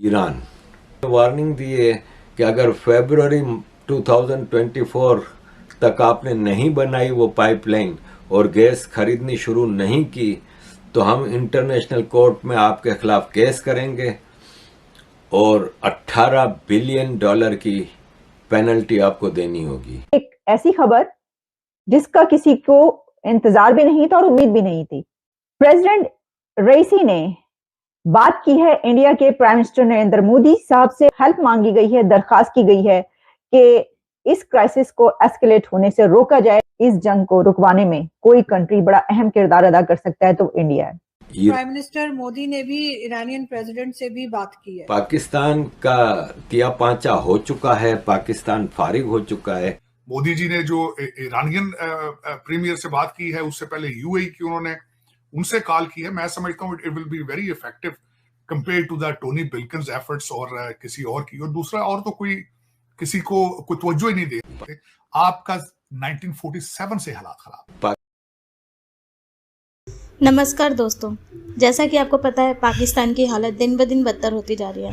Iran warning दी है कि अगर फरवरी 2024 तक आपने नहीं बनाई वो पाइपलाइन और गैस खरीदनी शुरू नहीं की तो हम इंटरनेशनल कोर्ट में आपके खिलाफ केस करेंगे और $18 बिलियन की पेनल्टी आपको देनी होगी। एक ऐसी खबर जिसका किसी को इंतजार भी नहीं था और उम्मीद भी नहीं थी। प्रेसिडेंट रईसी ने बात की है इंडिया के प्राइम मिनिस्टर नरेंद्र मोदी साहब से, हेल्प मांगी गई है, दरखास्त की गई है कि इस क्राइसिस को एस्केलेट होने से रोका जाए। इस जंग को रुकवाने में कोई कंट्री बड़ा अहम किरदार अदा कर सकता है तो इंडिया है। प्राइम मिनिस्टर मोदी ने भी ईरानियन प्रेसिडेंट से भी बात की है। पाकिस्तान का तिया पांचा हो चुका है, पाकिस्तान फारिग हो चुका है। मोदी जी ने जो ईरानियन प्रीमियर से बात की है, उससे पहले यूएई की उन्होंने उनसे कॉल की है। मैं समझता हूँ it will be very effective compare to the Tony Bilkins efforts और किसी और की। और दूसरा और तो कोई किसी को कोई तवज्जो ही नहीं दे रही। आपका 1947 से हालात खराब। नमस्कार दोस्तों, जैसा कि आपको पता है पाकिस्तान की हालत दिन ब दिन बदतर होती जा रही है,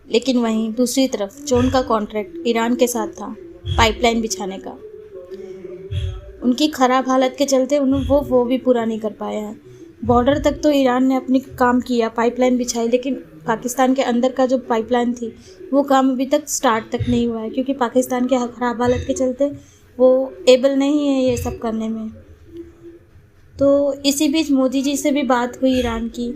लेकिन वहीं दूसरी तरफ जो उनका कॉन्ट्रैक्ट ईरान के साथ था पाइपलाइन बिछाने का, उनकी ख़राब हालत के चलते वो भी पूरा नहीं कर पाए हैं। बॉर्डर तक तो ईरान ने अपनी काम किया, पाइपलाइन बिछाई, लेकिन पाकिस्तान के अंदर का जो पाइपलाइन थी वो काम अभी तक स्टार्ट तक नहीं हुआ है, क्योंकि पाकिस्तान के ख़राब हालत के चलते वो एबल नहीं है ये सब करने में। तो इसी बीच मोदी जी से भी बात हुई ईरान की,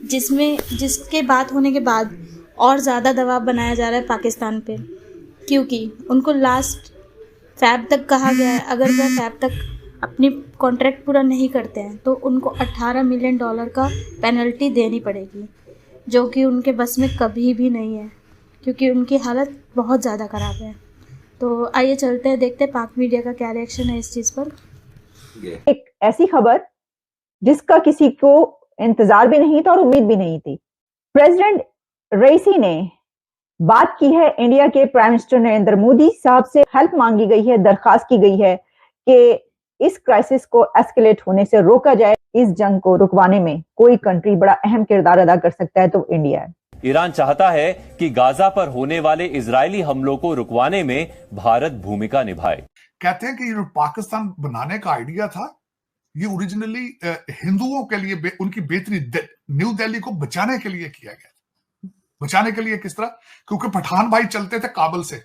जिसके बात होने के बाद और ज़्यादा दबाव बनाया जा रहा है पाकिस्तान पे, क्योंकि उनको लास्ट फैब तक कहा गया है अगर वह फैब तक अपनी कॉन्ट्रैक्ट पूरा नहीं करते हैं तो उनको $18 मिलियन का पेनल्टी देनी पड़ेगी, जो कि उनके बस में कभी भी नहीं है, क्योंकि उनकी हालत बहुत ज़्यादा ख़राब है। तो आइए चलते हैं, देखते हैं पाक मीडिया का क्या रिएक्शन है इस चीज़ पर। एक ऐसी खबर जिसका किसी को इंतजार भी नहीं था और उम्मीद भी नहीं थी। प्रेसिडेंट रईसी ने बात की है इंडिया के प्राइम मिनिस्टर नरेंद्र मोदी साहब से, हेल्प मांगी गई है, दरखास्त की गई है कि इस क्राइसिस को एस्केलेट होने से रोका जाए। इस जंग को रुकवाने में कोई कंट्री बड़ा अहम किरदार अदा कर सकता है तो इंडिया है। ईरान चाहता है कि गाजा पर होने वाले इजरायली हमलों को रुकवाने में भारत भूमिका निभाए। कहते हैं कि पाकिस्तान बनाने का आइडिया था, ये ओरिजिनली हिंदुओं के लिए उनकी बेहतरी न्यू दिल्ली को बचाने के लिए किया गया। बचाने के लिए किस तरह? क्योंकि पठान भाई चलते थे काबुल से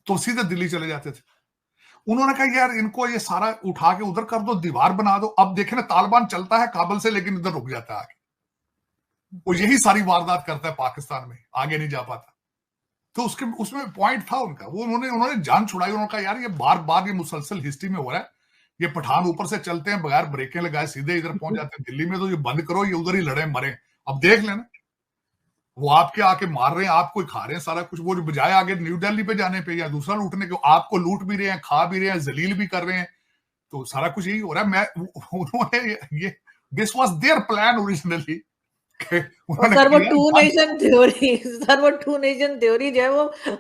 तो सीधे दिल्ली चले जाते थे। उन्होंने कहा यार इनको ये सारा उठा के उधर कर दो, दीवार बना दो। अब देखे ना, तालिबान चलता है काबुल से लेकिन इधर रुक जाता है आगे। वो यही सारी वारदात करता है पाकिस्तान में, आगे नहीं जा पाता। तो उसमें पॉइंट था उनका, वो उन्होंने जान छुड़ाई। उन्होंने कहा यार ये बार बार ये मुसलसल हिस्ट्री में हो रहा है, ये पठान ऊपर से चलते हैं बगैर ब्रेकें लगाए सीधे इधर पहुंच जाते हैं दिल्ली में, तो ये बंद करो, ये उधर ही लड़े मरे। अब देख लेना, वो आपके आके मार रहे हैं, आपको ही खा रहे हैं सारा कुछ। वो जो बजाय आगे न्यू दिल्ली पे जाने पे या दूसरा लूटने के, आपको लूट भी रहे हैं, खा भी रहे हैं, जलील भी कर रहे हैं। तो सारा कुछ यही हो रहा है। उन्होंने ये this was their plan originally. Sir वो टू नेशन थ्योरी जो है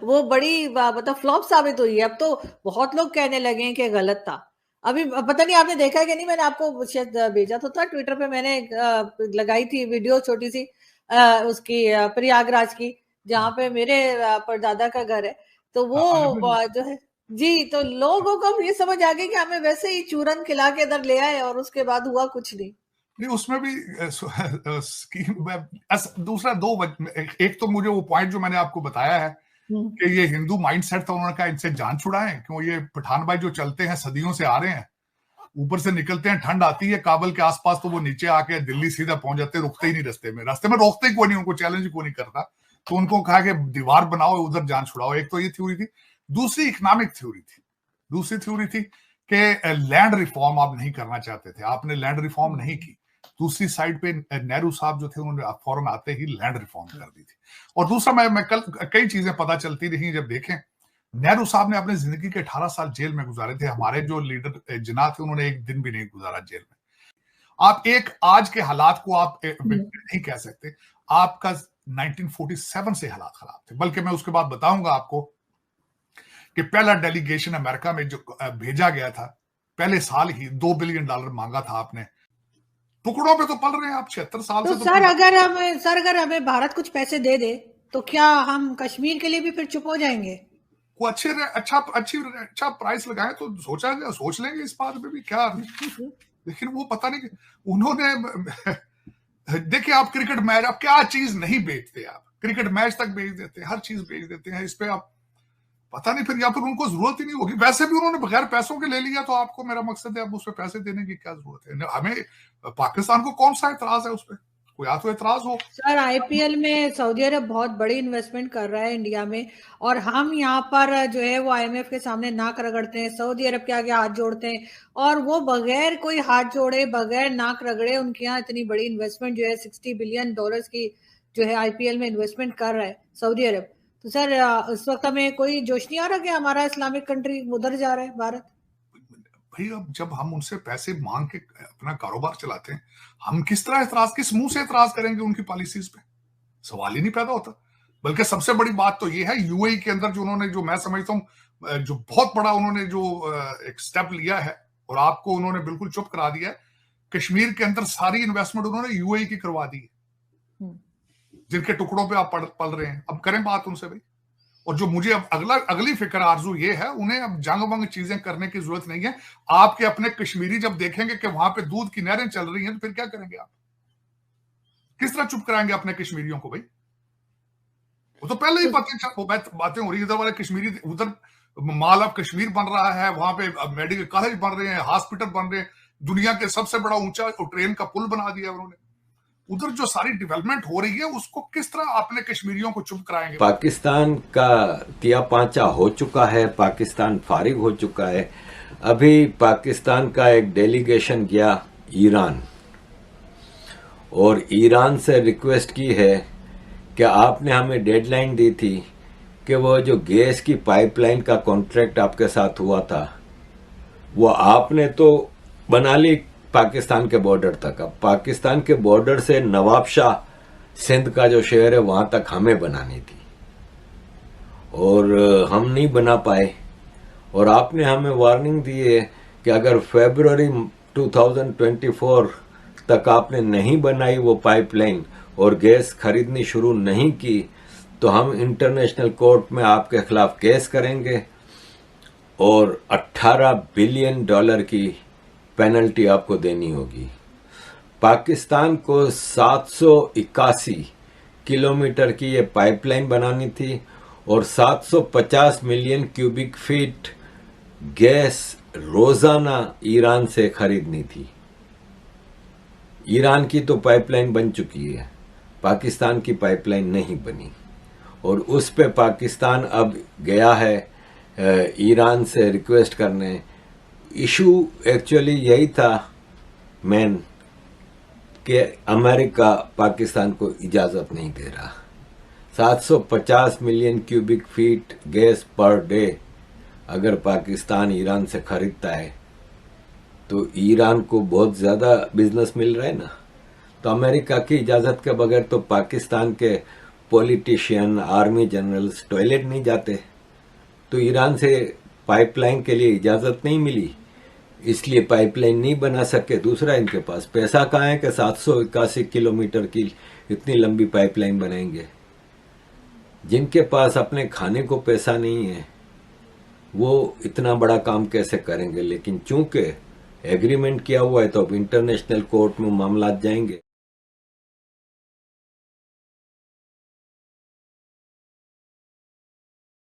वो बड़ी मतलब फ्लॉप साबित हुई है। अब तो बहुत लोग कहने लगे हैं कि गलत था। अभी पता नहीं आपने देखा है कि नहीं, मैंने आपको शायद भेजा तो था ट्विटर पे, मैंने लगाई थी वीडियो छोटी सी उसकी प्रयागराज की, जहाँ पे मेरे परदादा का घर है। तो वो जो है जी, तो लोगों को ये समझ आ गई कि हमें वैसे ही चूरन खिला के इधर ले आए और उसके बाद हुआ कुछ नहीं। उसमें भी दूसरा एक तो मुझे वो पॉइंट जो मैंने आपको बताया है कि ये हिंदू माइंडसेट था, उन्होंने कहा इनसे जान छुड़ाएं, क्यों ये पठान भाई जो चलते हैं सदियों से आ रहे हैं, ऊपर से निकलते हैं, ठंड आती है काबुल के आसपास तो वो नीचे आके दिल्ली सीधा पहुंच जाते, रुकते ही नहीं रास्ते में रोकते ही कोई नहीं, उनको चैलेंज कोई नहीं करता। तो उनको कहा कि दीवार बनाओ, उधर जान छुड़ाओ। एक तो ये थ्योरी थी। दूसरी इकोनॉमिक थ्योरी थी। दूसरी थ्योरी थी कि लैंड रिफॉर्म आप नहीं करना चाहते थे, आपने लैंड रिफॉर्म नहीं की। दूसरी साइड पे नेहरू साहब जो थे, उन्होंने फौरन आते ही लैंड रिफॉर्म कर दी थी। और दूसरा मैं कल कई चीजें पता चलती रही जब देखें, नेहरू साहब ने अपनी जिंदगी के 18 साल जेल में गुजारे थे। हमारे जो लीडर जिन्ना थे, उन्होंने एक दिन भी नहीं गुजारा जेल में। आप एक आज के हालात को आप नहीं कह सकते। आपका 1947 से हालात खराब थे। बल्कि मैं उसके बाद बताऊंगा आपको कि पहला डेलीगेशन अमेरिका में जो भेजा गया था, पहले साल ही $2 बिलियन मांगा था आपने। टुकड़ों पे तो पल रहे हैं आप 76 साल तो से। अगर हमें भारत कुछ पैसे दे दे तो क्या हम कश्मीर के लिए भी फिर चुप हो जाएंगे? को अच्छा प्राइस लगाएं तो सोच लेंगे इस बात में भी क्या। लेकिन वो पता नहीं उन्होंने देखिए, आप क्रिकेट मैच, आप क्या चीज नहीं बेचते, आप क्रिकेट मैच तक बेच देते हैं, हर चीज बेच देते हैं। इस पे आप पता नहीं फिर, या फिर उनको जरूरत ही नहीं होगी। वैसे भी उन्होंने बगैर पैसों के ले लिया, तो आपको, मेरा मकसद है, अब उस पर पैसे देने की क्या जरूरत है? हमें पाकिस्तान को कौन सा एतराज है उस पर? कोई या तो एतराज हो। सर, आईपीएल में सऊदी अरब बहुत बड़ी इन्वेस्टमेंट कर रहा है इंडिया में, और हम यहाँ पर जो है वो आईएमएफ के सामने नाक रगड़ते हैं, सऊदी अरब के आगे हाथ जोड़ते हैं, और वो बगैर कोई हाथ जोड़े, बगैर नाक रगड़े, उनके यहाँ इतनी बड़ी इन्वेस्टमेंट जो है $60 बिलियन की जो है आईपीएल में इन्वेस्टमेंट कर रहा है सऊदी अरब। तो सर, इस वक्त हमें कोई जोश नहीं आ रहा कि हमारा इस्लामिक कंट्री उधर जा रहा है, भारत? भाई, अब जब हम उनसे पैसे मांग के अपना कारोबार चलाते हैं, हम किस तरह किस मुंह से एतराज करेंगे उनकी पॉलिसीज पे? सवाल ही नहीं पैदा होता। बल्कि सबसे बड़ी बात तो ये है, यूएई के अंदर जो उन्होंने, जो मैं समझता हूं जो बहुत बड़ा उन्होंने जो एक स्टेप लिया है, और आपको उन्होंने बिल्कुल चुप करा दिया है। कश्मीर के अंदर सारी इन्वेस्टमेंट उन्होंने यूएई की करवा दी है, जिनके टुकड़ों पे आप पल रहे हैं। अब करें बात उनसे भाई। और जो मुझे अब अगली फिक्र आरजू ये है, उन्हें अब जंग वंग चीजें करने की जरूरत नहीं है। आपके अपने कश्मीरी जब देखेंगे कि वहां पे दूध की नहरें चल रही हैं, तो फिर क्या करेंगे आप? किस तरह चुप कराएंगे अपने कश्मीरियों को भाई? वो तो पहले ही बातें हो रही है। इधर वाले कश्मीरी, उधर माल ऑफ कश्मीर बन रहा है, वहां पे मेडिकल कॉलेज बन रहे हैं, हॉस्पिटल बन रहे हैं, दुनिया के सबसे बड़ा ऊंचा ट्रेन का पुल बना दिया उन्होंने। उधर जो सारी डेवलपमेंट हो रही है, उसको किस तरह आपने कश्मीरियों को चुप कराएंगे? पाकिस्तान का तिया पांचा हो चुका है, पाकिस्तान फारिग हो चुका है। अभी पाकिस्तान का एक डेलीगेशन गया ईरान, और ईरान से रिक्वेस्ट की है कि आपने हमें डेडलाइन दी थी कि वो जो गैस की पाइपलाइन का कॉन्ट्रैक्ट आपके साथ हुआ था, वो आपने तो बना ली पाकिस्तान के बॉर्डर तक। अब पाकिस्तान के बॉर्डर से नवाबशाह सिंध का जो शहर है, वहां तक हमें बनानी थी, और हम नहीं बना पाए। और आपने हमें वार्निंग दी है कि अगर फरवरी 2024 तक आपने नहीं बनाई वो पाइपलाइन और गैस खरीदनी शुरू नहीं की, तो हम इंटरनेशनल कोर्ट में आपके खिलाफ केस करेंगे, और $18 बिलियन की पेनल्टी आपको देनी होगी। पाकिस्तान को 781 किलोमीटर की ये पाइपलाइन बनानी थी, और 750 मिलियन क्यूबिक फीट गैस रोजाना ईरान से खरीदनी थी। ईरान की तो पाइपलाइन बन चुकी है, पाकिस्तान की पाइपलाइन नहीं बनी, और उस पे पाकिस्तान अब गया है ईरान से रिक्वेस्ट करने। इशू एक्चुअली यही था मेन, कि अमेरिका पाकिस्तान को इजाज़त नहीं दे रहा। 750 million cubic feet gas per day अगर पाकिस्तान ईरान से खरीदता है, तो ईरान को बहुत ज़्यादा बिजनेस मिल रहा है ना। तो अमेरिका की इजाज़त के बगैर तो पाकिस्तान के पॉलिटिशियन, आर्मी जनरल्स टॉयलेट नहीं जाते। तो ईरान से पाइपलाइन के लिए इजाज़त नहीं मिली, इसलिए पाइपलाइन नहीं बना सके। दूसरा, इनके पास पैसा कहाँ है कि 781 किलोमीटर की इतनी लंबी पाइपलाइन बनाएंगे। जिनके पास अपने खाने को पैसा नहीं है, वो इतना बड़ा काम कैसे करेंगे? लेकिन चूंकि एग्रीमेंट किया हुआ है, तो अब इंटरनेशनल कोर्ट में मामला जाएंगे।